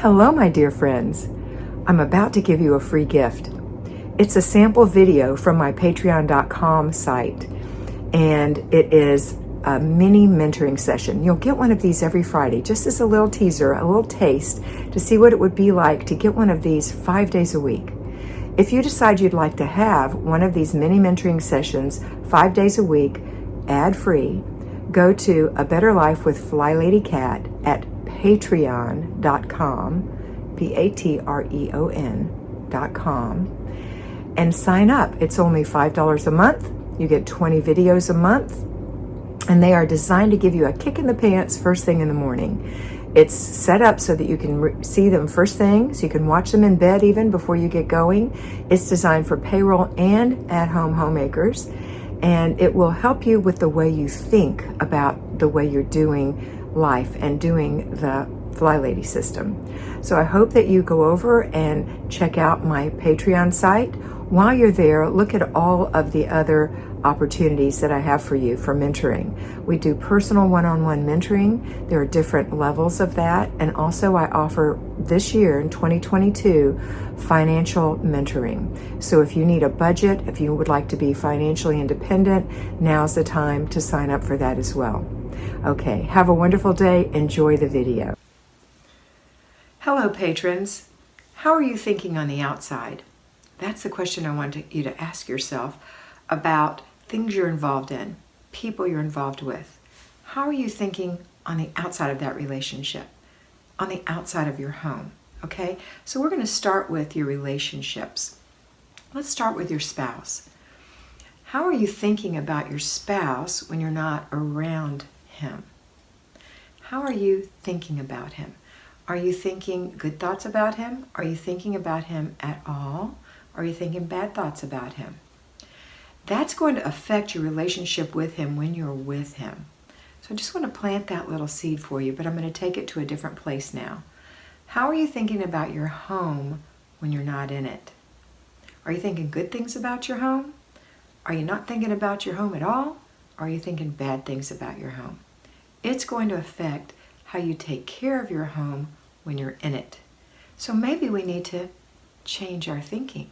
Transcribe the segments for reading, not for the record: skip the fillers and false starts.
Hello, my dear friends. I'm about to give you a free gift. It's a sample video from my patreon.com site, and it is a mini mentoring session. You'll get one of these every Friday, just as a little teaser, a little taste to see what it would be like to get one of these 5 days a week. If you decide you'd like to have one of these mini mentoring sessions 5 days a week, ad-free, go to A Better Life with FlyLady Kat at patreon.com, patreon.com, and sign up. It's only $5 a month. You get 20 videos a month, and they are designed to give you a kick in the pants first thing in the morning. It's set up so that you can see them first thing, so you can watch them in bed even before you get going. It's designed for payroll and at-home homemakers, and it will help you with the way you think about the way you're doing life and doing the FlyLady system. So I hope that you go over and check out my Patreon site. While you're there, look at all of the other opportunities that I have for you for mentoring. We do personal one-on-one mentoring. There are different levels of that. And also I offer this year in 2022 financial mentoring. So if you need a budget, if you would like to be financially independent, now's the time to sign up for that as well. Okay, have a wonderful day. Enjoy the video. Hello, patrons. How are you thinking on the outside? That's the question I want you to ask yourself about things you're involved in, people you're involved with. How are you thinking on the outside of that relationship, on the outside of your home? Okay, so we're going to start with your relationships. Let's start with your spouse. How are you thinking about your spouse when you're not around him? How are you thinking about him? Are you thinking good thoughts about him? Are you thinking about him at all? Are you thinking bad thoughts about him? That's going to affect your relationship with him when you're with him. So I just want to plant that little seed for you, but I'm going to take it to a different place now. How are you thinking about your home when you're not in it? Are you thinking good things about your home? Are you not thinking about your home at all? Or are you thinking bad things about your home? It's going to affect how you take care of your home when you're in it. So maybe we need to change our thinking.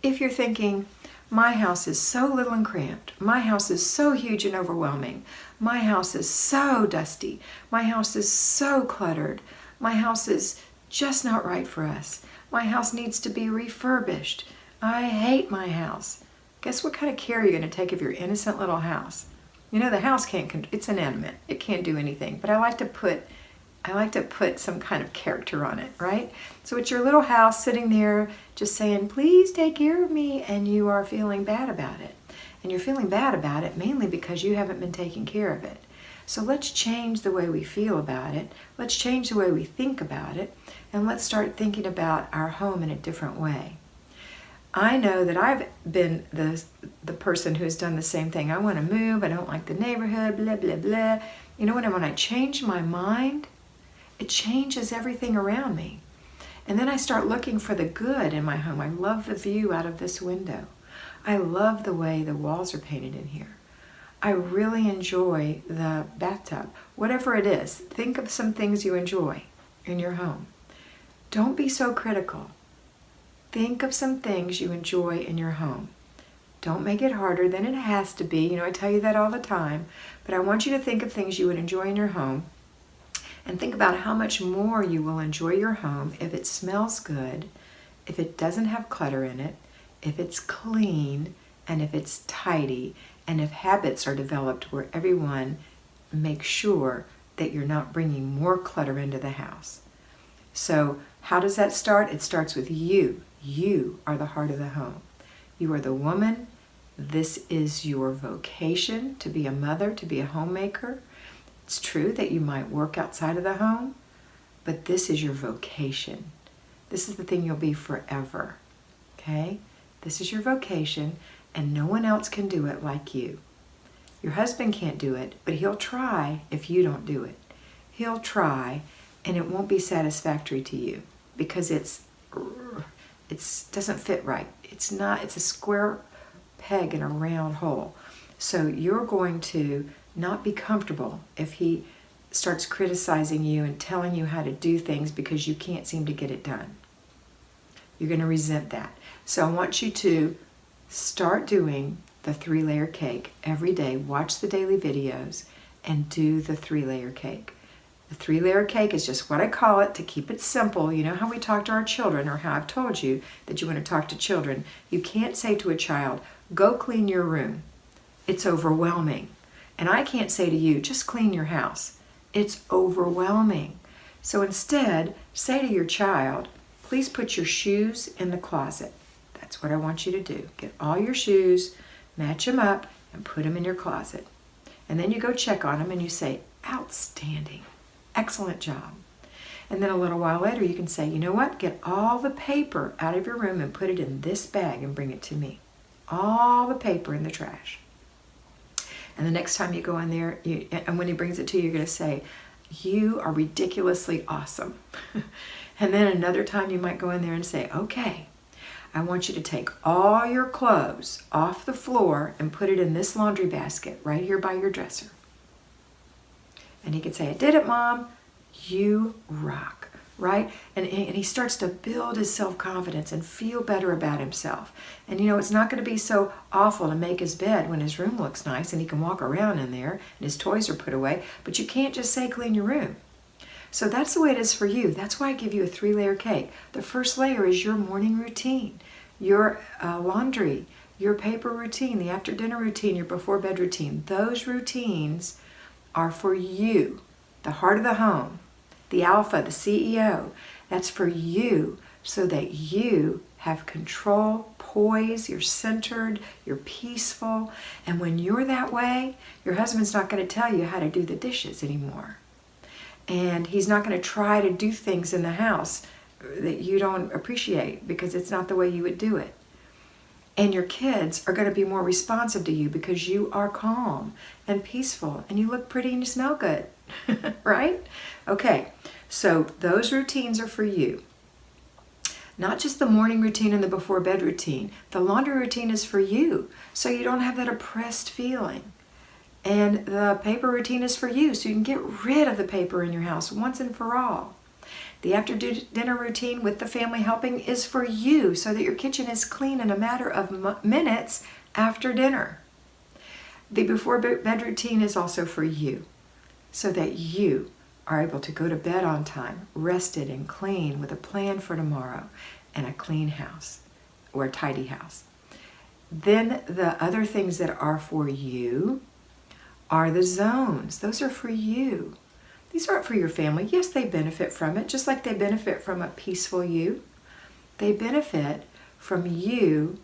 If you're thinking, my house is so little and cramped, my house is so huge and overwhelming, my house is so dusty, my house is so cluttered, my house is just not right for us, my house needs to be refurbished, I hate my house. Guess what kind of care you're going to take of your innocent little house? You know, the house it's inanimate. It can't do anything. But I like to put some kind of character on it, right? So it's your little house sitting there just saying, please take care of me, and you are feeling bad about it. And you're feeling bad about it mainly because you haven't been taking care of it. So let's change the way we feel about it. Let's change the way we think about it. And let's start thinking about our home in a different way. I know that I've been the person who's done the same thing. I want to move. I don't like the neighborhood, blah, blah, blah. You know, when I change my mind, it changes everything around me. And then I start looking for the good in my home. I love the view out of this window. I love the way the walls are painted in here. I really enjoy the bathtub. Whatever it is, think of some things you enjoy in your home. Don't be so critical. Think of some things you enjoy in your home. Don't make it harder than it has to be. You know, I tell you that all the time. But I want you to think of things you would enjoy in your home. And think about how much more you will enjoy your home if it smells good, if it doesn't have clutter in it, if it's clean, and if it's tidy, and if habits are developed where everyone makes sure that you're not bringing more clutter into the house. So how does that start? It starts with you. You are the heart of the home. You are the woman. This is your vocation to be a mother, to be a homemaker. It's true that you might work outside of the home, but this is your vocation. This is the thing you'll be forever. Okay? This is your vocation, and no one else can do it like you. Your husband can't do it, but he'll try if you don't do it. He'll try, and it won't be satisfactory to you because it doesn't fit right. It's a square peg in a round hole. So you're going to not be comfortable if he starts criticizing you and telling you how to do things because you can't seem to get it done. You're going to resent that. So I want you to start doing the 3-layer cake every day. Watch the daily videos and do the 3-layer cake. The 3-layer cake is just what I call it to keep it simple. You know how we talk to our children, or how I've told you that you want to talk to children. You can't say to a child, go clean your room. It's overwhelming. And I can't say to you, just clean your house. It's overwhelming. So instead, say to your child, please put your shoes in the closet. That's what I want you to do. Get all your shoes, match them up, and put them in your closet. And then you go check on them and you say, outstanding. Excellent job. And then a little while later you can say, you know what? Get all the paper out of your room and put it in this bag and bring it to me. All the paper in the trash. And the next time you go in there, and when he brings it to you, you're going to say, you are ridiculously awesome. And then another time you might go in there and say, okay, I want you to take all your clothes off the floor and put it in this laundry basket right here by your dresser. And he could say, I did it, Mom. You rock, right? And he starts to build his self-confidence and feel better about himself. And you know, it's not going to be so awful to make his bed when his room looks nice and he can walk around in there and his toys are put away, but you can't just say clean your room. So that's the way it is for you. That's why I give you a 3-layer cake. The first layer is your morning routine, your laundry, your paper routine, the after dinner routine, your before bed routine. Those routines are for you, the heart of the home, the alpha, the CEO. That's for you so that you have control, poise, you're centered, you're peaceful. And when you're that way, your husband's not going to tell you how to do the dishes anymore. And he's not going to try to do things in the house that you don't appreciate because it's not the way you would do it. And your kids are going to be more responsive to you because you are calm and peaceful and you look pretty and you smell good, right? Okay, so those routines are for you. Not just the morning routine and the before bed routine. The laundry routine is for you so you don't have that oppressed feeling. And the paper routine is for you so you can get rid of the paper in your house once and for all. The after dinner routine with the family helping is for you so that your kitchen is clean in a matter of minutes after dinner. The before bed routine is also for you so that you are able to go to bed on time, rested and clean with a plan for tomorrow and a clean house or a tidy house. Then the other things that are for you are the zones. Those are for you. These aren't for your family. Yes, they benefit from it, just like they benefit from a peaceful you. They benefit from you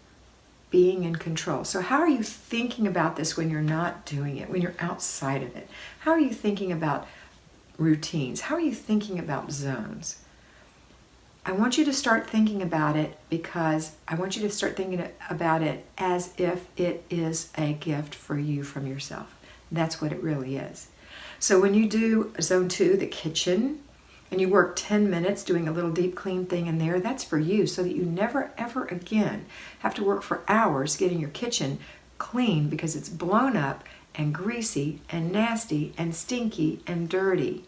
being in control. So how are you thinking about this when you're not doing it, when you're outside of it? How are you thinking about routines? How are you thinking about zones? I want you to start thinking about it because I want you to start thinking about it as if it is a gift for you from yourself. That's what it really is. So when you do zone 2, the kitchen, and you work 10 minutes doing a little deep clean thing in there, that's for you so that you never ever again have to work for hours getting your kitchen clean because it's blown up and greasy and nasty and stinky and dirty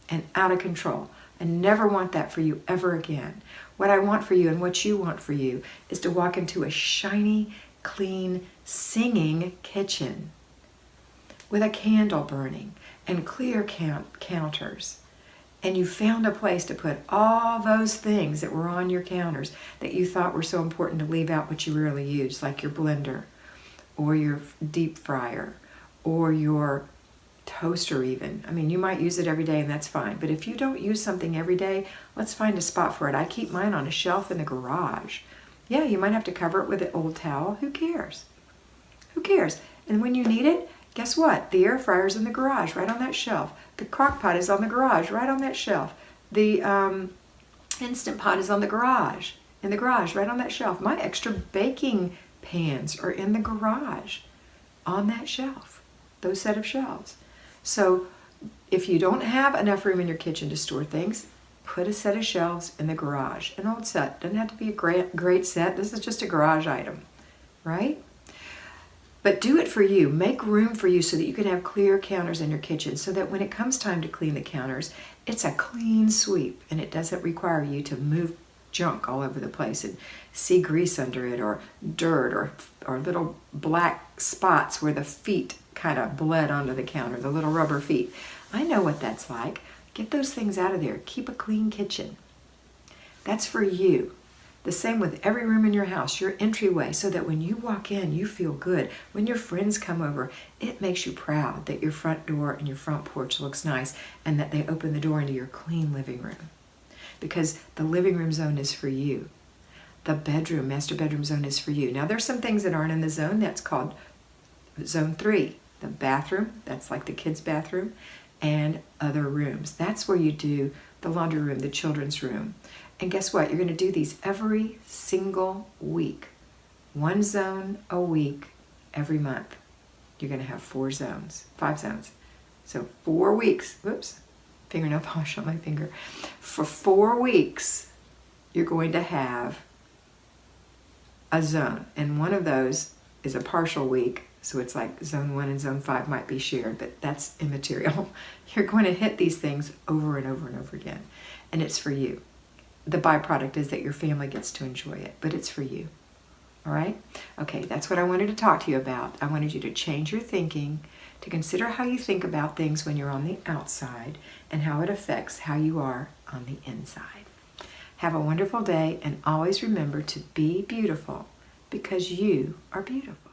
and out of control. I never want that for you ever again. What I want for you and what you want for you is to walk into a shiny, clean, singing kitchen with a candle burning and clear counters. And you found a place to put all those things that were on your counters that you thought were so important to leave out what you really use, like your blender or your deep fryer or your toaster even. I mean, you might use it every day and that's fine. But if you don't use something every day, let's find a spot for it. I keep mine on a shelf in the garage. Yeah, you might have to cover it with an old towel. Who cares? Who cares? And when you need it, guess what? The air fryer's in the garage, right on that shelf. The crock pot is on the garage, right on that shelf. The Instant Pot is on the garage, in the garage, right on that shelf. My extra baking pans are in the garage, on that shelf, those set of shelves. So if you don't have enough room in your kitchen to store things, put a set of shelves in the garage. An old set, doesn't have to be a great set. This is just a garage item, right? But do it for you. Make room for you so that you can have clear counters in your kitchen, so that when it comes time to clean the counters, it's a clean sweep and it doesn't require you to move junk all over the place and see grease under it, or dirt, or little black spots where the feet kind of bled onto the counter, the little rubber feet. I know what that's like. Get those things out of there. Keep a clean kitchen. That's for you. The same with every room in your house, your entryway, so that when you walk in, you feel good. When your friends come over, it makes you proud that your front door and your front porch looks nice, and that they open the door into your clean living room. Because the living room zone is for you. The bedroom, master bedroom zone is for you. Now there's some things that aren't in the zone. That's called zone 3. The bathroom, that's like the kids' bathroom, and other rooms. That's where you do the laundry room, the children's room. And guess what? You're going to do these every single week. 1 zone a week every month. You're going to have 5 zones. So 4 weeks, whoops, fingernail polish on my finger. For 4 weeks, you're going to have a zone. And one of those is a partial week. So it's like zone 1 and zone 5 might be shared, but that's immaterial. You're going to hit these things over and over and over again. And it's for you. The byproduct is that your family gets to enjoy it, but it's for you. All right? Okay, that's what I wanted to talk to you about. I wanted you to change your thinking, to consider how you think about things when you're on the outside, and how it affects how you are on the inside. Have a wonderful day, and always remember to be beautiful, because you are beautiful.